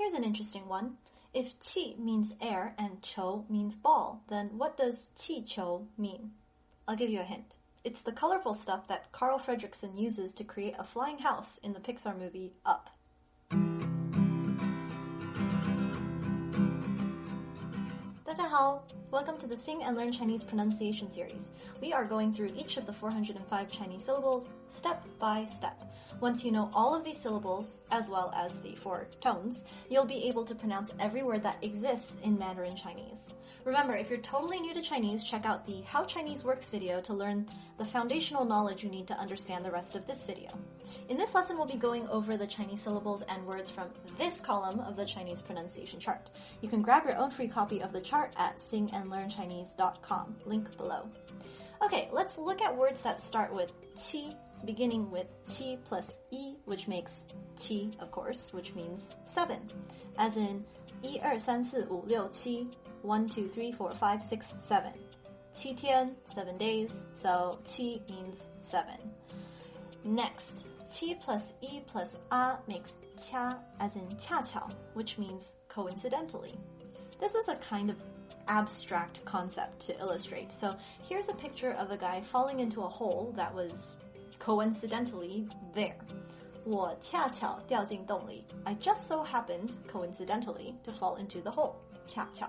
Here's an interesting one. If qi means air and qiu means ball, then what does qi qiu mean? I'll give you a hint. It's the colorful stuff that Carl Fredricksen uses to create a flying house in the Pixar movie Up. 大家好, welcome to the Sing and Learn Chinese pronunciation series. We are going through each of the 405 Chinese syllables step by step. Once you know all of these syllables, as well as the 4 tones, you'll be able to pronounce every word that exists in Mandarin Chinese. Remember, if you're totally new to Chinese, check out the How Chinese Works video to learn the foundational knowledge you need to understand the rest of this video. In this lesson, we'll be going over the Chinese syllables and words from this column of the Chinese pronunciation chart. You can grab your own free copy of the chart at singandlearnchinese.com, link below. Okay, let's look at words that start with qi, beginning with qi plus i, which makes qi, of course, which means 7, as in 1, 2, 3, 4, 5, 6, 7. 1, 2, 3, 4, 5, 6, 7. 7 天, 7 days, so qi means 7. Next, qi plus i plus a makes qia, as in 恰巧, which means coincidentally. This was a kind of abstract concept to illustrate. So here's a picture of a guy falling into a hole that was coincidentally there. 我恰巧掉进洞里. I just so happened, coincidentally, to fall into the hole. 恰巧.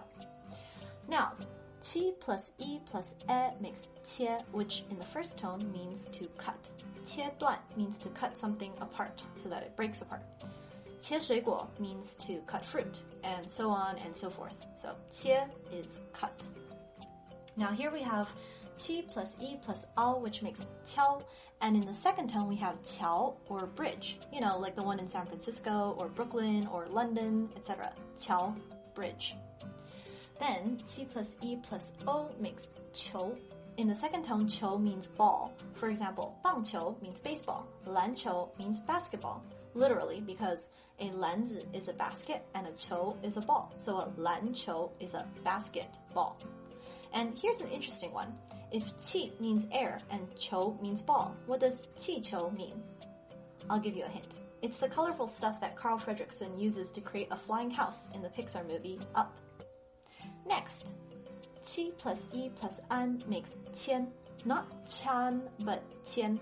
Now, qi plus i plus e makes 切, which in the first tone means to cut. 切断 means to cut something apart so that it breaks apart. 切水果 means to cut fruit, and so on and so forth. So 切 is cut. Now here we have qi plus i plus ao, which makes 桥, and in the second tone we have 桥 or bridge, you know, like the one in San Francisco or Brooklyn or London, etc. 桥, bridge. Then, qi plus i plus o makes 球. In the second tone, 球 means ball. For example, 棒球 means baseball. 篮球 means basketball. Literally, because a 篮子 is a basket and a 球 is a ball. So a 篮球 is a basketball. And here's an interesting one. If qi means air and 球 means ball, what does 气球 mean? I'll give you a hint. It's the colorful stuff that Carl Fredricksen uses to create a flying house in the Pixar movie Up. Next, qi plus i plus an makes 签, not 签, but 签.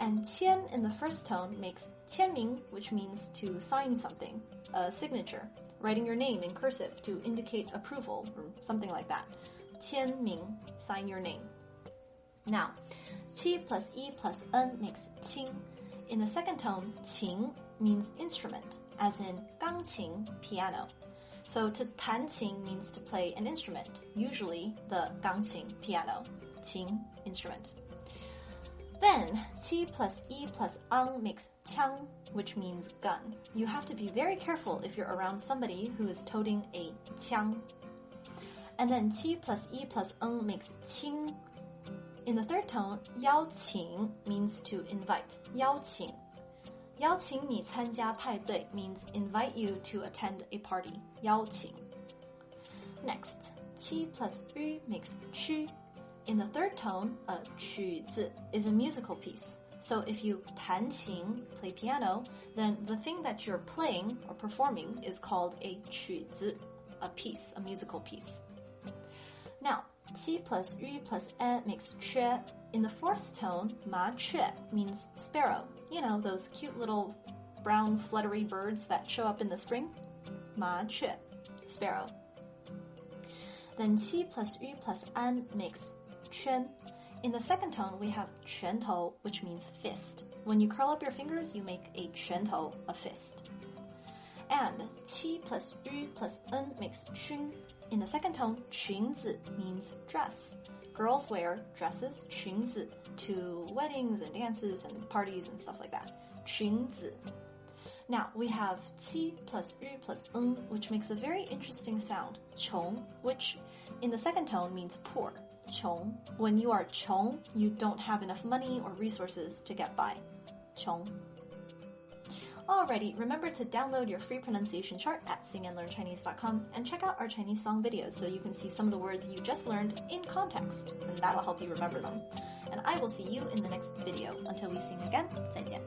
And 签 in the first tone makes 签名, which means to sign something, a signature, writing your name in cursive to indicate approval or something like that. 签名, sign your name. Now, qi plus i plus n makes 清. In the second tone, 琴 means instrument, as in 钢琴, piano. So to 弹琴 means to play an instrument, usually the 钢琴, piano, 琴, instrument. Then, qi plus i plus ang makes 枪, which means gun. You have to be very careful if you're around somebody who is toting a 枪. And then qi plus i plus ng makes 亲. In the third tone, 邀请 means to invite, 邀请. 邀请你参加派对 means invite you to attend a party. 邀请. Next, qi plus yu makes 曲. In the third tone, a 曲子 is a musical piece. So if you 弹琴, play piano, then the thing that you're playing or performing is called a 曲子, a piece, a musical piece. Now, qi plus yu plus e makes 缺. In the fourth tone, 麻雀 means sparrow. You know, those cute little brown fluttery birds that show up in the spring? 麻雀, sparrow. Then qi plus yu plus an makes 圈. In the second tone, we have 拳头, which means fist. When you curl up your fingers, you make a 拳头, a fist. And qi plus yu plus n makes 裙. In the second tone, 裙子 means dress. Girls wear dresses, 裙子, to weddings and dances and parties and stuff like that. 裙子. Now, we have qi plus yu plus ng, which makes a very interesting sound, 穷, which in the second tone means poor. 穷. When you are 穷, you don't have enough money or resources to get by. 穷. Alrighty, remember to download your free pronunciation chart at singandlearnchinese.com and check out our Chinese song videos so you can see some of the words you just learned in context, and that'll help you remember them. And I will see you in the next video. Until we sing again, 再见.